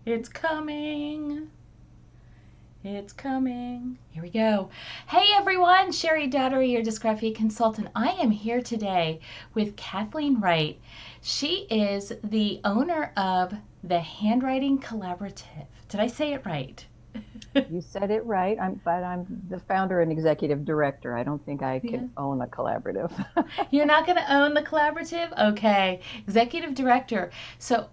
It's coming. It's coming. Here we go. Hey everyone, Cheri, your dysgraphia consultant. I am here today with Kathleen Wright. She is the owner of the Handwriting Collaborative. Did I say it right? You said it right. But I'm the founder and executive director. I don't think I Yeah. can own a collaborative. You're not going to own the collaborative? Okay. Executive director. So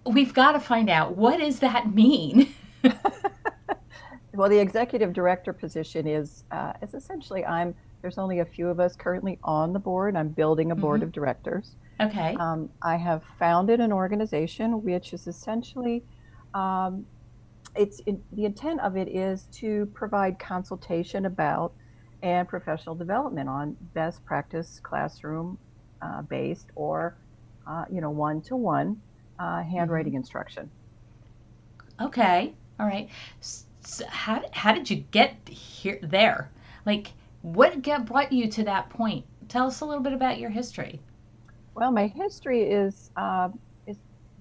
we've got to find out, what does that mean? Well, the executive director position is essentially there's only a few of us currently on the board. I'm building a board Hmm. of directors. Okay. I have founded an organization which is essentially um, the intent of it is to provide consultation about and professional development on best practice classroom based or one-to-one Hmm. handwriting instruction. Okay. All right. So how did you get here there? Like, brought you to that point? Tell us a little bit about your history. Well, my history is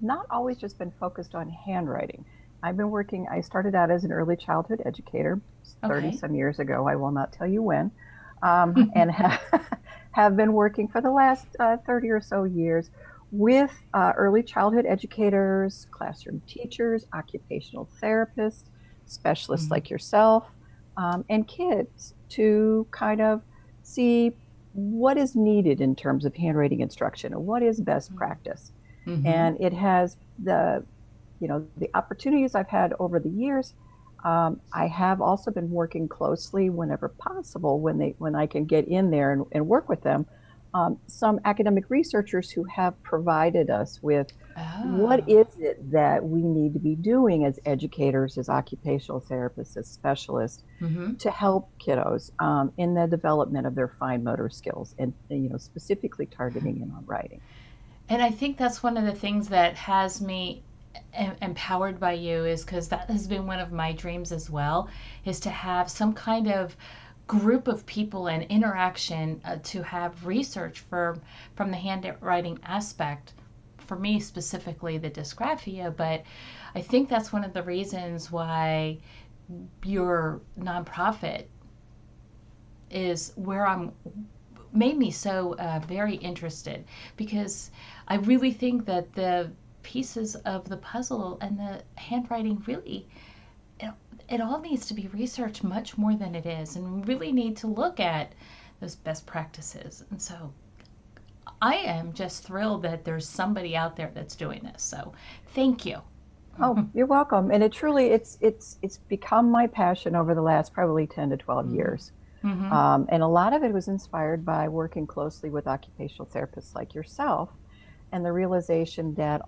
not always just been focused on handwriting. I started out as an early childhood educator 30 Okay. some years ago. I will not tell you when, and have been working for the last 30 or so years with early childhood educators, classroom teachers, occupational therapists, specialists Hmm. like yourself, and kids to kind of see what is needed in terms of handwriting instruction and what is best practice. Hmm. And it has the opportunities I've had over the years. I have also been working closely whenever possible when I can get in there and work with them. Some academic researchers who have provided us with what Oh. is it that we need to be doing as educators, as occupational therapists, as specialists Hmm. to help kiddos in the development of their fine motor skills and specifically targeting in on writing. And I think that's one of the things that has me empowered by you, is because that has been one of my dreams as well, is to have some kind of group of people and interaction, to have research from the handwriting aspect, for me specifically the dysgraphia. But I think that's one of the reasons why your nonprofit is where I'm made me so very interested, because I really think that the pieces of the puzzle and the handwriting really, it, it all needs to be researched much more than it is, and we really need to look at those best practices. And so I am just thrilled that there's somebody out there that's doing this. So thank you. Oh, you're welcome. And it's become my passion over the last probably 10 to 12 years. Mm-hmm. And a lot of it was inspired by working closely with occupational therapists like yourself and the realization that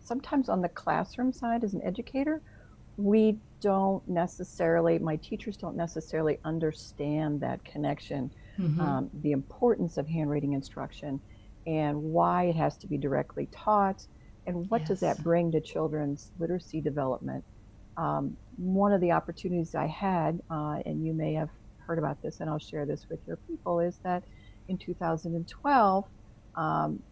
sometimes on the classroom side as an educator, my teachers don't necessarily understand that connection, Mm-hmm. the importance of handwriting instruction and why it has to be directly taught and what does Yes. that bring to children's literacy development. One of the opportunities I had, and you may have heard about this, and I'll share this with your people, is that in 2012, um,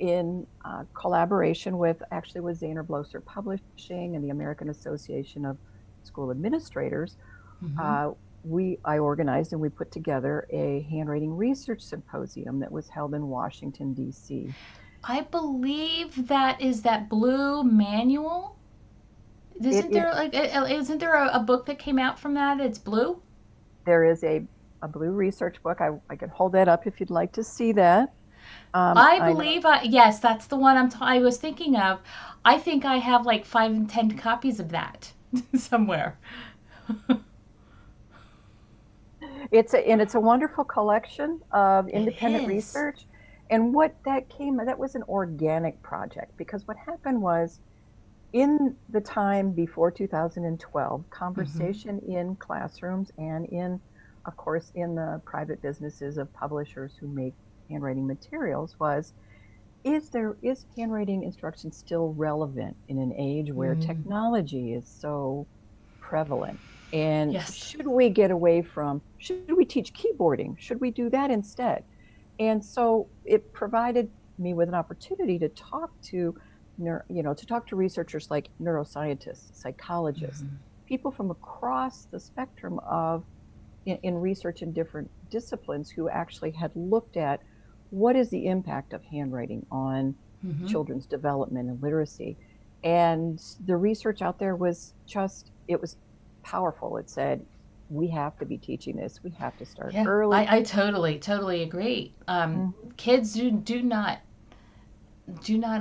in collaboration with Zaner Blosser Publishing and the American Association of School Administrators, Mm-hmm. uh, I organized and we put together a handwriting research symposium that was held in Washington, D.C. I believe that is that blue manual. It Isn't is there like isn't there a book that came out from that? It's blue. There is a blue research book. I can hold that up if you'd like to see that. I I know believe yes, that's the one I was thinking of. I think I have like 5 and 10 copies of that somewhere. it's a wonderful collection of It independent is. research. And what that was an organic project because what happened was in the time before 2012, Mm-hmm. conversation in classrooms and of course, in the private businesses of publishers who make handwriting materials is handwriting instruction still relevant in an age where Mm. technology is so prevalent? And Yes. should we teach keyboarding? Should we do that instead? And so it provided me with an opportunity to talk to to talk to researchers like neuroscientists, psychologists, Mm-hmm. people from across the spectrum of in research in different disciplines who actually had looked at what is the impact of handwriting on Mm-hmm. children's development and literacy. And the research out there was it was powerful. It said, we have to be teaching this. We have to start Yeah, early. I totally agree. Mm-hmm. Kids do not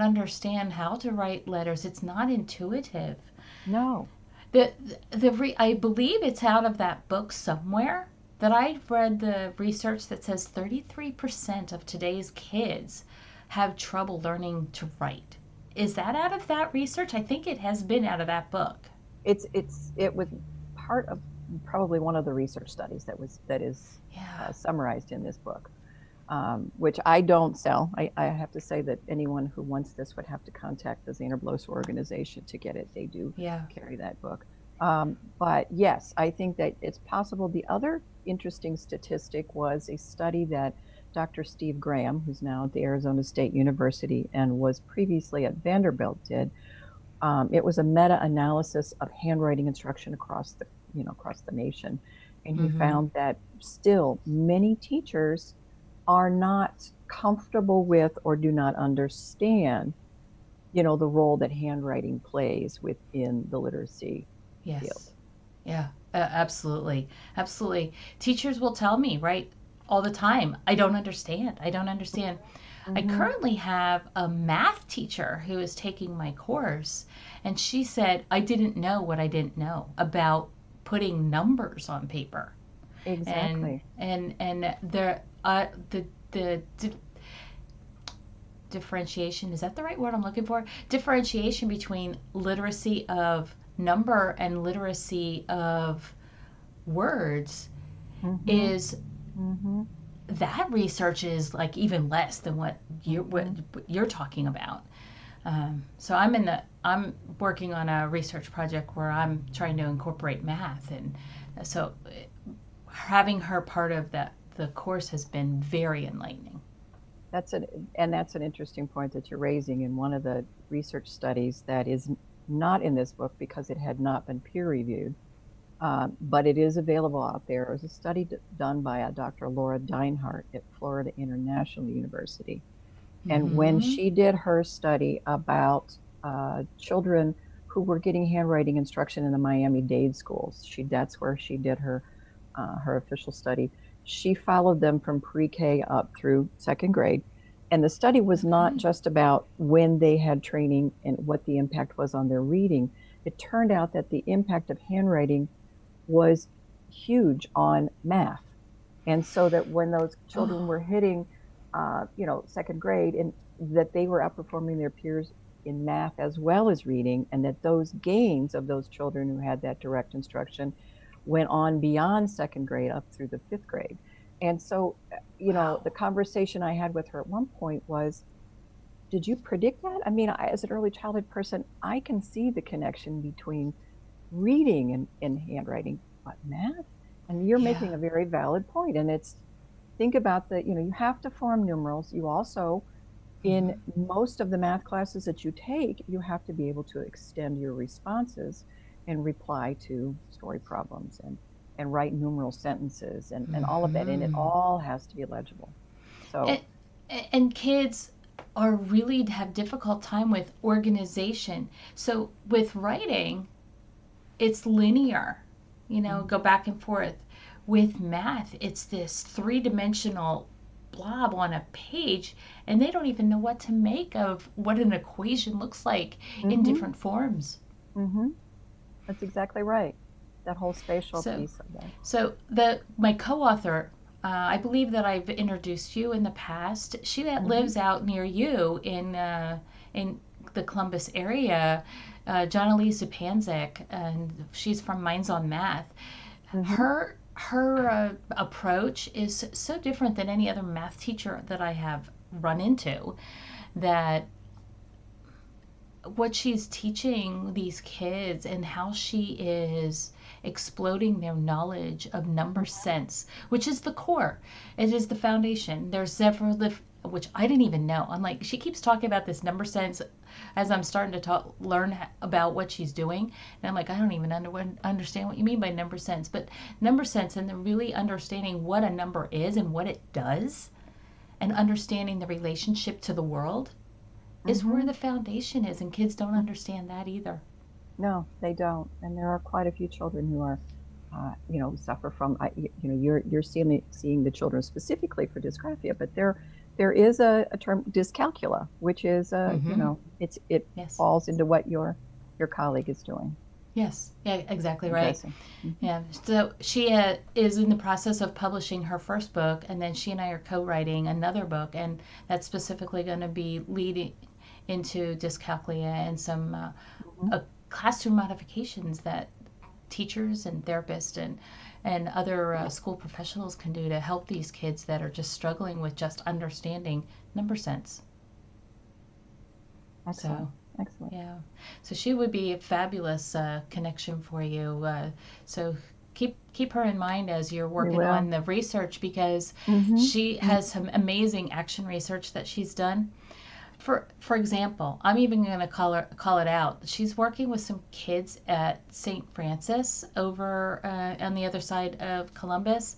understand how to write letters. It's not intuitive. No. I believe it's out of that book somewhere that I read the research that says 33% of today's kids have trouble learning to write. Is that out of that research? I think it has been out of that book. It was part of probably one of the research studies that is Yeah. summarized in this book, which I don't sell. I have to say that anyone who wants this would have to contact the Zaner Bloss organization to get it. They do Yeah. carry that book. But yes, I think that it's possible. The other interesting statistic was a study that Dr. Steve Graham, who's now at the Arizona State University and was previously at Vanderbilt, did. It was a meta-analysis of handwriting instruction across the nation, and he Mm-hmm. found that still many teachers are not comfortable with or do not understand, the role that handwriting plays within the literacy field. Yes. Yeah. Absolutely. Absolutely. Teachers will tell me, right, all the time, I don't understand. I don't understand. I Mm-hmm. currently have a math teacher who is taking my course, and she said, I didn't know what I didn't know about putting numbers on paper. And Exactly. the differentiation, is that the right word I'm looking for? Differentiation between literacy of number and literacy of words Mm-hmm. is Mm-hmm. that research is like even less than what Mm-hmm. you're talking about. So I'm working on a research project where I'm trying to incorporate math, and so having her part of the course has been very enlightening. That's an and that's an interesting point that you're raising. In one of the research studies that is not in this book because it had not been peer reviewed, but it is available out there. It was a study done by a Dr. Laura Deinhardt at Florida International University. And when Mm-hmm. she did her study about children who were getting handwriting instruction in the Miami-Dade schools, that's where she did her official study. She followed them from pre-K up through second grade. And the study was not Okay. just about when they had training and what the impact was on their reading. It turned out that the impact of handwriting was huge on math. And so that when those children Oh, were hitting, second grade, and that they were outperforming their peers in math as well as reading, and that those gains of those children who had that direct instruction went on beyond second grade up through the fifth grade. And so, wow. the conversation I had with her at one point was, did you predict that? I mean, as an early childhood person, I can see the connection between reading and handwriting, but math? And you're Yeah. making a very valid point. And it's think about you have to form numerals. You also, in Mm-hmm. most of the math classes that you take, you have to be able to extend your responses and reply to story problems and write numeral sentences and all of that. And it Mm-hmm. all has to be legible. And, So, and kids are really have difficult time with organization. So with writing, it's linear, go mhm. back and forth. With math, it's this three-dimensional blob on a page, and they don't even know what to make of what an equation looks like in Mhm. different forms. Mhm. That's exactly right. That whole spatial So, piece of that. so my co-author, I believe that I've introduced you in the past. She that Mhm. lives out near you in the Columbus area, John Elise Zupanzik, and she's from Minds on Math. Mhm. Her approach is so different than any other math teacher that I have run into. That what she's teaching these kids and how she is exploding their knowledge of number sense, which is the core. It is the foundation. There's several which I didn't even know. I'm like, she keeps talking about this number sense as I'm starting to learn about what she's doing. And I'm like, I don't even understand what you mean by number sense. But number sense and the really understanding what a number is and what it does and understanding the relationship to the world is where Mm-hmm. the foundation is. And kids don't understand that either. No, they don't. And there are quite a few children who are, suffer from, you're seeing the children specifically for dysgraphia, but there is a term dyscalculia, which is, Mm-hmm. it Yes. falls into what your colleague is doing, Yes. Yeah, exactly right. addressing. Mm-hmm. Yeah. So she is in the process of publishing her first book, and then she and I are co-writing another book, and that's specifically going to be leading into dyscalculia and some Mm-hmm. classroom modifications that teachers and therapists and other school professionals can do to help these kids that are just struggling with just understanding number sense. Excellent. So Excellent. yeah, so she would be a fabulous connection for you. So keep her in mind as you're We working on will. the research because Mm-hmm. she has some amazing action research that she's done. For example, I'm even going to call it out. She's working with some kids at St. Francis over on the other side of Columbus,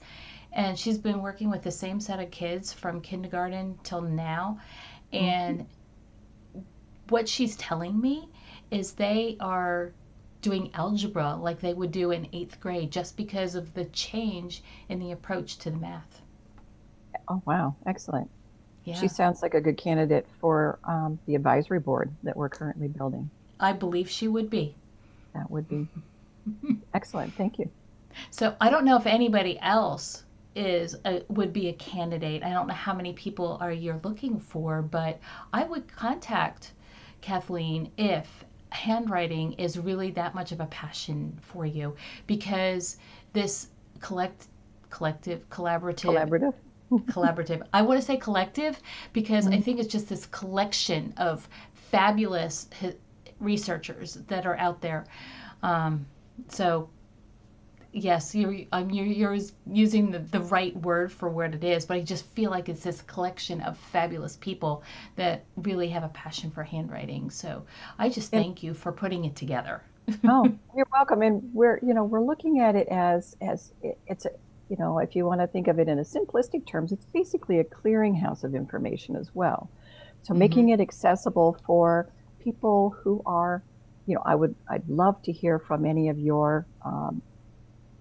and she's been working with the same set of kids from kindergarten till now. Mm-hmm. And what she's telling me is they are doing algebra like they would do in eighth grade just because of the change in the approach to the math. Oh, wow. Excellent. She Yeah, sounds like a good candidate for the advisory board that we're currently building. I believe she would be. That would be excellent. Thank you. So I don't know if anybody else would be a candidate. I don't know how many people are you're looking for, but I would contact Kathleen if handwriting is really that much of a passion for you because this collect collective collaborative Collaborative. collaborative. I want to say collective because I think Mhm. it's just this collection of fabulous researchers that are out there. Um, so yes, you're using the right word for what it is, but I just feel like it's this collection of fabulous people that really have a passion for handwriting. So I just And thank you for putting it together. oh, you're welcome. And we're looking at it it's a, if you want to think of it in a simplistic terms, it's basically a clearinghouse of information as well. So Mm-hmm. making it accessible for people who are, I'd love to hear from any of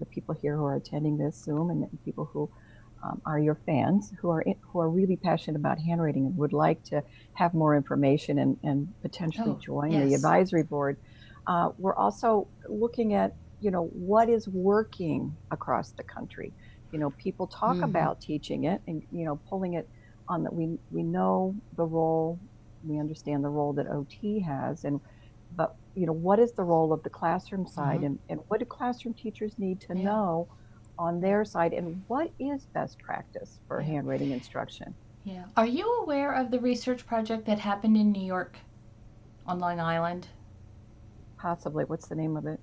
the people here who are attending this Zoom and people who are your fans who are really passionate about handwriting and would like to have more information and potentially Oh, join the yes. advisory board. We're also looking at what is working across the country. People talk Mm-hmm. about teaching it and pulling it on that we know the role, we understand the role that OT has, and but what is the role of the classroom side Mm-hmm. and what do classroom teachers need to Yeah. know on Yeah. their side and what is best practice for Yeah. handwriting instruction? Yeah. Are you aware of the research project that happened in New York on Long Island? Possibly. What's the name of it?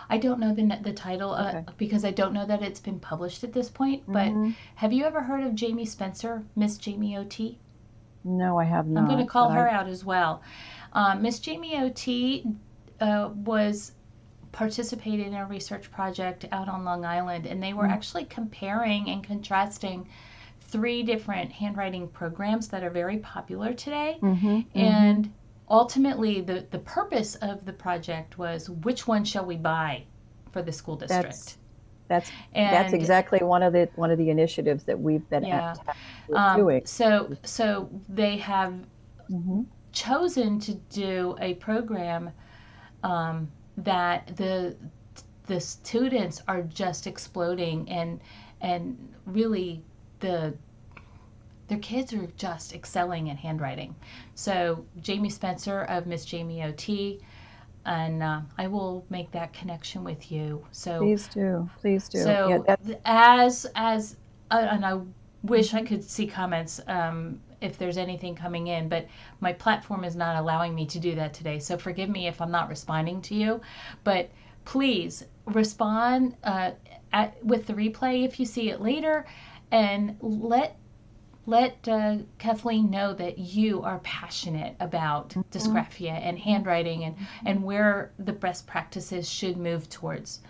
I don't know the title Okay. because I don't know that it's been published at this point. But Mm-hmm. have you ever heard of Jamie Spencer, Miss Jamie O.T.? No, I have I'm going to not, but call her I. out as well. Miss Jamie O.T. Was participating in a research project out on Long Island, and they were Mm, actually comparing and contrasting three different handwriting programs that are very popular today. mm-hmm, mm-hmm. And ultimately, the purpose of the project was which one shall we buy for the school district? That's that's that's And exactly one of the initiatives that we've been yeah, tasked with doing. so they have Mm-hmm. chosen to do a program that the students are just exploding and really the their kids are just excelling at handwriting. So Jamie Spencer of Miss Jamie OT, and I will make that connection with you. So Please do, please do. Yeah, so that's. as and I wish I Mhm. could see comments if there's anything coming in, but my platform is not allowing me to do that today. So forgive me if I'm not responding to you, but please respond with the replay if you see it later, and let let Kathleen know that you are passionate about Mhm. dysgraphia and handwriting, and where the best practices should move towards.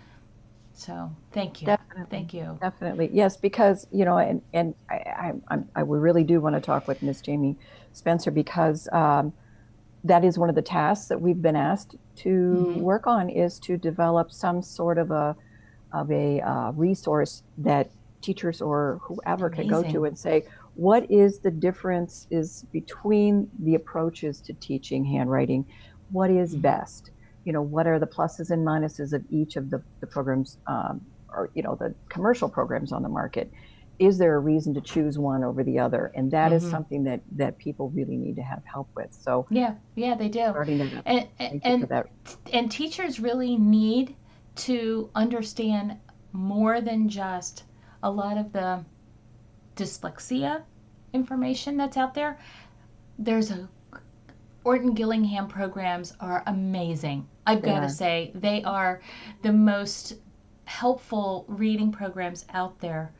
So thank you. Definitely, Thank you. definitely. Yes, because, and I would really do want to talk with Miss Jamie Spencer, because that is one of the tasks that we've been asked to Hmm. work on, is to develop some sort of a resource that teachers or whoever can go to Amazing. and say, what is the difference is between the approaches to teaching handwriting? What is Hmm. best? What are the pluses and minuses of each of the programs, or the commercial programs on the market? Is there a reason to choose one over the other? And that is Hmm. something that people really need to have help with. So Yeah, yeah, they do. starting that up. And Thank you for and that. and teachers really need to understand more than just a lot of the dyslexia information that's out there. There's a Orton Gillingham programs are amazing. I've They got to are. say, they are the most helpful reading programs out there.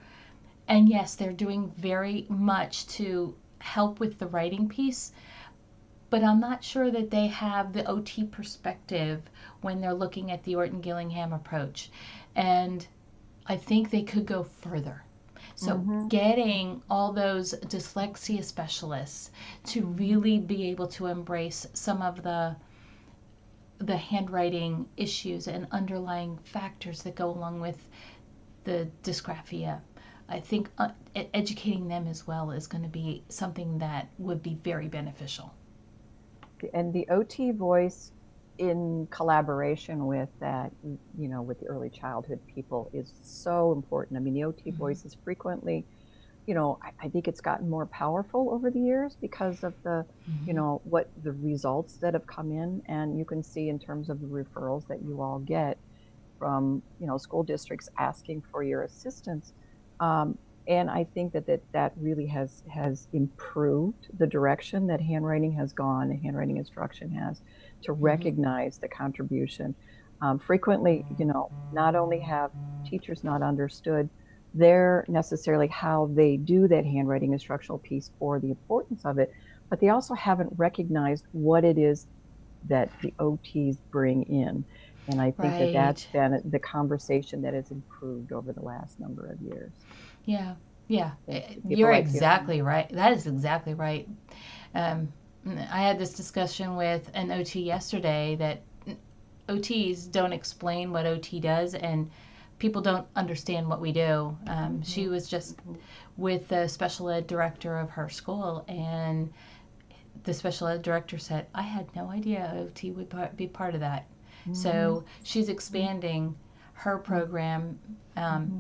And yes, they're doing very much to help with the writing piece, but I'm not sure that they have the OT perspective when they're looking at the Orton Gillingham approach. And I think they could go further. So, Mm-hmm. getting all those dyslexia specialists to Mm-hmm. really be able to embrace some of the handwriting issues and underlying factors that go along with the dysgraphia. I think educating them as well is going to be something that would be very beneficial. And the OT voice in collaboration with that, with the early childhood people, is so important. I mean, the OT Mm-hmm. voice is frequently, I think it's gotten more powerful over the years because of Mm-hmm. what the results that have come in. And you can see in terms of the referrals that you all get from, school districts asking for your assistance. Um, and I think that really has improved the direction that handwriting has gone, and handwriting instruction has, to Mm-hmm. recognize the contribution. Frequently, not only have teachers not understood their necessarily how they do that handwriting instructional piece or the importance of it, but they also haven't recognized what it is that the OTs bring in. And I think that that's Right. been the conversation that has improved over the last number of years. Yeah. Yeah. Thanks to people You're like you. exactly right. That is exactly right. Um, I had this discussion with an OT yesterday that OTs don't explain what OT does, and people don't understand what we do. She Mm-hmm. was just Mm-hmm. with the special ed director of her school, and the special ed director said, I had no idea OT would be part of that. Mm-hmm. So she's expanding her program. Um, Mm-hmm.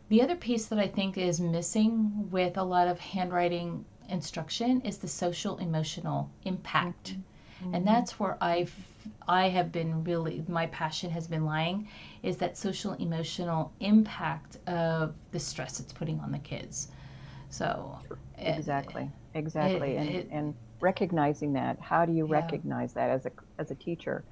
the other piece that I think is missing with a lot of handwriting instruction is the social emotional impact. Mm-hmm. And Mm-hmm. that's where I have been really, my passion has been lying, is that social emotional impact of the stress it's putting on the kids. So it, Exactly. it, Exactly. And it and recognizing that. How do you yeah. recognize that as a teacher?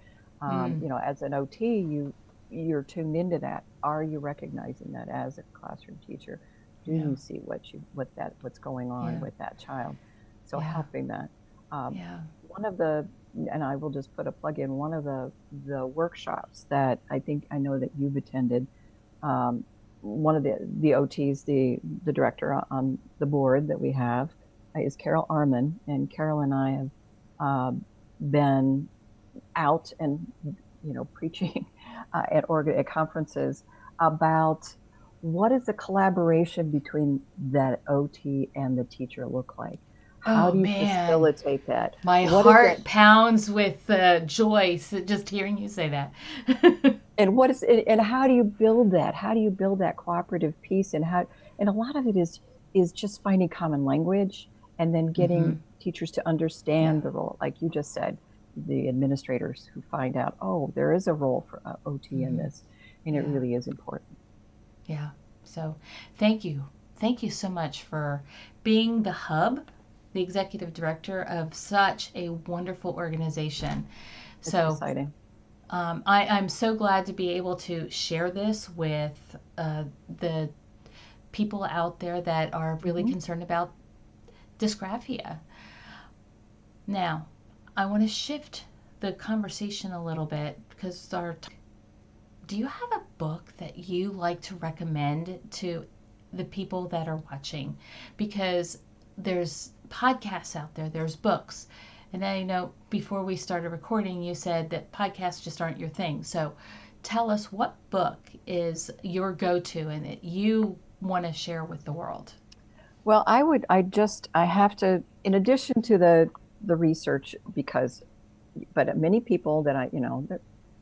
Mm, As an OT, you're tuned into that. Are you recognizing that as a classroom teacher? Do yeah. you see what's going on Yeah. with that child? So Yeah. helping that. Um, Yeah. one of the and I will just put a plug in, one of the workshops that I know that you've attended, um, one of the OTs, the director on the board that we have, is Carol Arman, and Carol and I have been out and preaching at conferences about what does the collaboration between that OT and the teacher look like? How Oh do you man, facilitate that? my What is that? heart pounds with joy just hearing you say that. And how do you build that? How do you build that cooperative piece? And a lot of it is just finding common language, and then Hmm. getting teachers to Yeah. understand the role, like you just said, the administrators who find out, oh, there is a role for OT in Hmm. this, and it Yeah. really is important. Yeah. So thank you. Thank you so much for being the hub, the executive director of such a wonderful organization. It's So exciting. I'm so glad to be able to share this with the people out there that are really Hmm. concerned about dysgraphia. Now, I want to shift the conversation a little bit because do you have a book that you like to recommend to the people that are watching? Because there's podcasts out there, there's books. And I know before we started recording, you said that podcasts just aren't your thing. So tell us, what book is your go-to and that you want to share with the world? Well, I have to, in addition to the research, but many people that a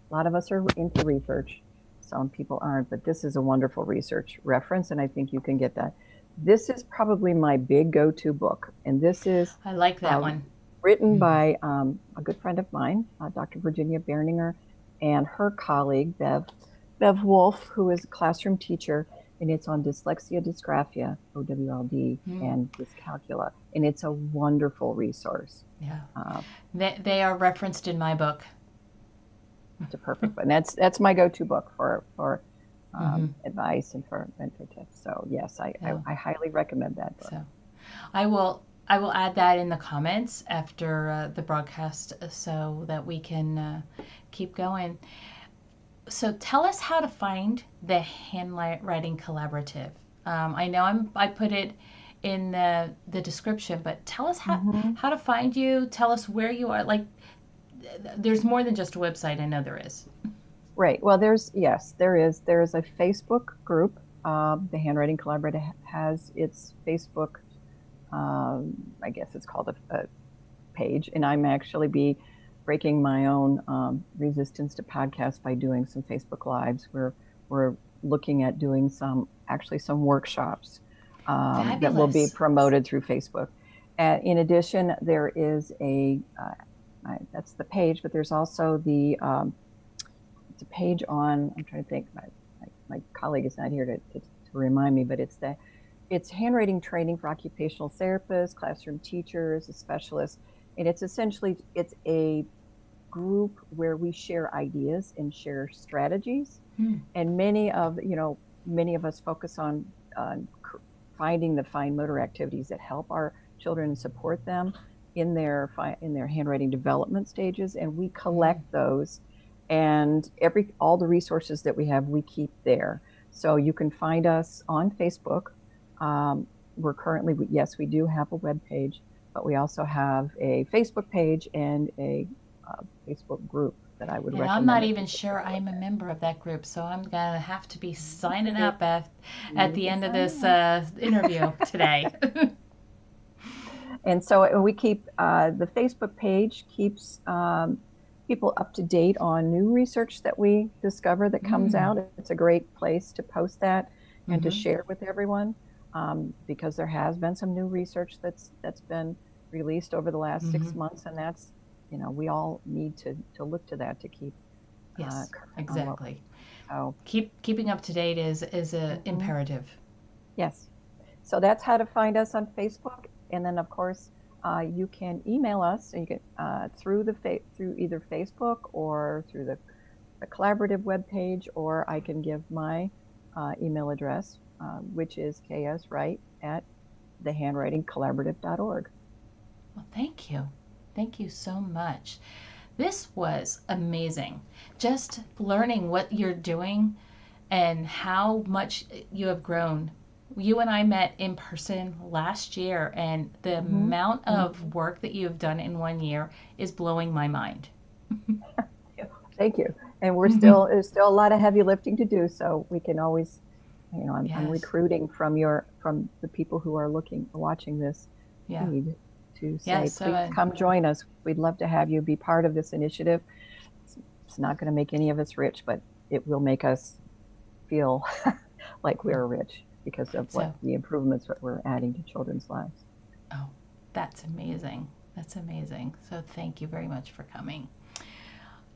lot of us are into research. Some people aren't, but this is a wonderful research reference, and I think you can get that. This is probably my big go-to book, and this is I like that one. written by a good friend of mine, Dr. Virginia Berninger, and her colleague, Bev Wolf, who is a classroom teacher, and it's on dyslexia, dysgraphia, OWLD, and dyscalculia. And it's a wonderful resource. Yeah. They are referenced in my book. It's a perfect one. That's my go-to book for advice and for mentor tips. So yes, I highly recommend that book. So I will add that in the comments after the broadcast so that we can keep going. So tell us how to find the Handwriting Collaborative. I know I put it in the description, but tell us how to find you. Tell us where you are. Like, there's more than just a website. I know there is. Right. Well, there is. There is a Facebook group. The Handwriting Collaborative has its Facebook. I guess it's called a page, and I'm actually breaking my own resistance to podcasts by doing some Facebook Lives where we're looking at doing some workshops that will be promoted through Facebook. In addition, there is that's the page, but there's also it's a page on, I'm trying to think, my colleague is not here to remind me, but it's handwriting training for occupational therapists, classroom teachers, specialists, and it's a group where we share ideas and share strategies. And many of us focus on finding the fine motor activities that help our children and support them in their handwriting development stages, and we collect those, and all the resources that we have, we keep there. So you can find us on Facebook. We're currently, yes, we do have a web page, but we also have a Facebook page and a Facebook group that I would recommend. I'm not even sure I'm a member of that group, so I'm going to have to be signing up at the end of this interview today. And so we keep, the Facebook page keeps people up to date on new research that we discover that comes out. It's a great place to post that and to share with everyone, because there has been some new research that's been released over the last 6 months, and that's, we all need to look to that to keep. Yes, exactly. So keeping up to date is an imperative. Yes. So that's how to find us on Facebook. And then, of course, you can email us, and you can through either Facebook or through the collaborative webpage, or I can give my email address, which is kswright@thehandwritingcollaborative.org. Well, thank you. Thank you so much. This was amazing. Just learning what you're doing and how much you have grown. You and I met in person last year, and the amount of work that you have done in 1 year is blowing my mind. Thank you. And there's still a lot of heavy lifting to do, so we can always, I'm recruiting from the people who are watching this feed to say, please come join us. We'd love to have you be part of this initiative. It's not going to make any of us rich, but it will make us feel like we're rich because of the improvements that we're adding to children's lives. Oh, that's amazing. That's amazing. So thank you very much for coming.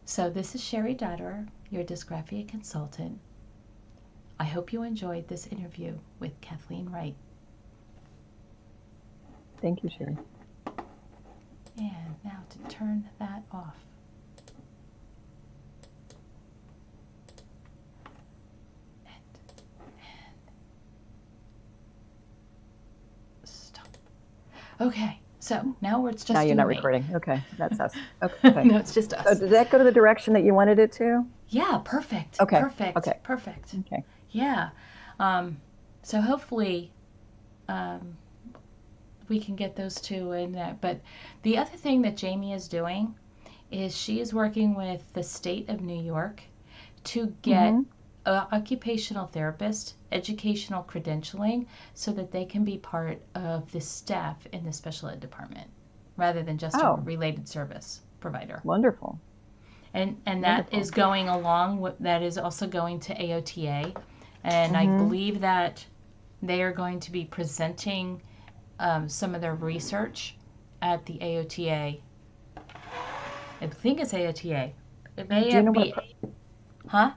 So this is Cheri, your dysgraphia consultant. I hope you enjoyed this interview with Kathleen Wright. Thank you, Cheri. And now to turn that off. And stop. Okay. So now it's Now just you're you not and me. recording. Okay, that's us. Okay. No, it's just So us. did that go to the direction that you wanted it to? Yeah, perfect. Okay. Perfect. Okay. Perfect. Okay. Yeah. Um, so hopefully um, we can get those two in there. But the other thing that Jamie is doing is she is working with the state of New York to get Mm-hmm. occupational therapist educational credentialing so that they can be part of the staff in the special ed department rather than just a Oh, related service provider. wonderful. And that is Wonderful. going along with, that is also going to AOTA, and I Mm-hmm. believe that they are going to be presenting some of their research at the AOTA. I think it's AOTA. It Do you may know what? be, huh?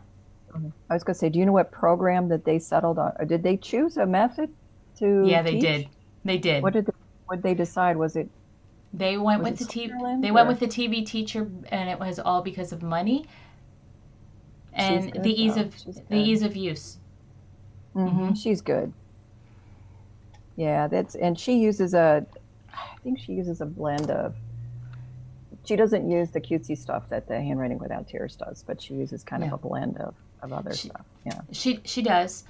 I was going to say, do you know what program that they settled on? Or did they choose a method to Yeah, they teach? did. They did. What did they decide? They went Was with it the T. Switzerland They went with or the TV teacher, and it was all because of money she's and good though. She's the good. ease of use. Mm-hmm. Hmm. She's good. Yeah, and I think she uses a blend of, she doesn't use the cutesy stuff that the Handwriting Without Tears does, but she uses kind of No, a blend of other she stuff. Yeah. she does.